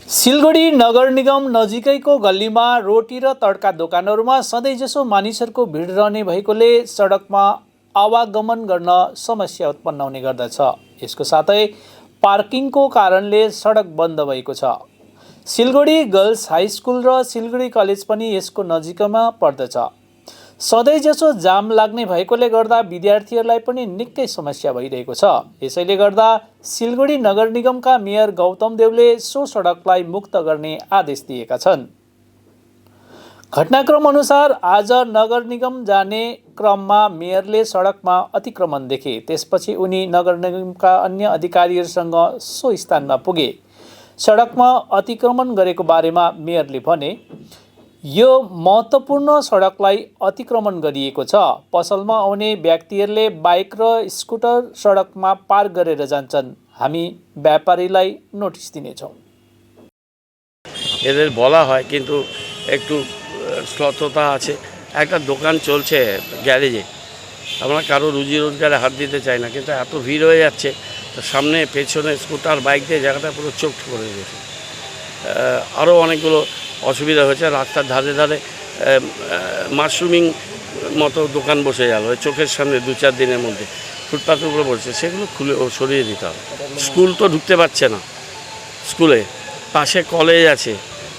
सिलगढी नगर निगम नजिकैको गल्लीमा रोटी र तड्का दोकानहरूमा सधैँजसो मानिसहरूको भिड रहने भएकोले सडकमा आवागमन गर्न समस्या उत्पन्न हुने गर्दछ। यसको साथै पार्किङको कारणले सडक बन्द भएको छ। सिलगढी गर्ल्स हाई स्कुल र सिलगढी कलेज पनि यसको नजिकमा पर्दछ। सधैँजसो जाम लाग्ने भएकोले गर्दा विद्यार्थीहरूलाई पनि निकै समस्या भइरहेको छ। यसैले गर्दा सिलगढी नगर निगमका मेयर गौतम देवले सो सडकलाई मुक्त गर्ने आदेश दिएका छन्। घटनाक्रम अनुसार आज नगर निगम जाने क्रममा मेयरले सडकमा अतिक्रमण देखे। त्यसपछि उनी नगर निगमका अन्य अधिकारीहरूसँग सो स्थानमा पुगे। सडकमा अतिक्रमण गरेको बारेमा मेयरले भने, यो महत्त्वपूर्ण सडकलाई अतिक्रमण गरिएको छ। पसलमा आउने व्यक्तिहरूले बाइक र स्कुटर सडकमा पार्क गरेर जान्छन्। हामी व्यापारीलाई নোটিশ দিনেছौ। এদের বলা হয় কিন্তু একটু শ্লথতা আছে। একটা দোকান চলছে গ্যারেজে, আমরা কারো রুজি রোজগারে হাত দিতে চাই না, কিন্তু এত ভিড় হয়ে যাচ্ছে তো সামনে পেছনে স্কুটার বাইক দিয়ে জায়গাটা পুরো চোখ করে দিয়েছে। আরও অনেকগুলো অসুবিধা হয়েছে। রাস্তার ধারে ধারে মাশরুমিং মতো দোকান বসে গেল চোখের সামনে 2-4 দিনের মধ্যে। ফুটপাথের উপরে বসছে, সেগুলো খুলে সরিয়ে দিতে হবে। স্কুল তো ঢুকতে পারছে না, স্কুলে পাশে কলেজ আছে,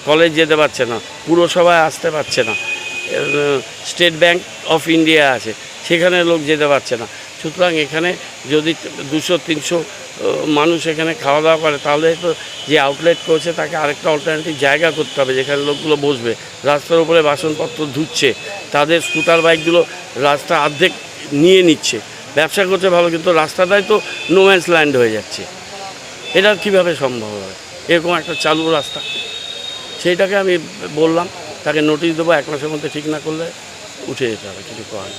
কলেজ যেতে পারছে না, পুরসভায় আসতে পারছে না, স্টেট ব্যাংক অফ ইন্ডিয়া আছে, সেখানে লোক যেতে পারছে না। সুতরাং এখানে যদি 200-300 মানুষ এখানে খাওয়া দাওয়া করে, তাহলে তো যে আউটলেট করছে তাকে আরেকটা অল্টারনেটিভ জায়গা করতে হবে যেখানে লোকগুলো বসবে। রাস্তার উপরে বাসনপত্র ধুচ্ছে, তাদের স্কুটার বাইকগুলো রাস্তা অর্ধেক নিয়ে নিচ্ছে। ব্যবসা করছে ভালো, কিন্তু রাস্তাটাই তো নো ম্যানস ল্যান্ড হয়ে যাচ্ছে। এটা কীভাবে সম্ভব হবে? এরকম একটা চালু রাস্তা, সেইটাকে আমি বললাম তাকে নোটিশ দেবো, 1 মাসের মধ্যে ঠিক না করলে উঠে যেতে হবে, কিছু করার।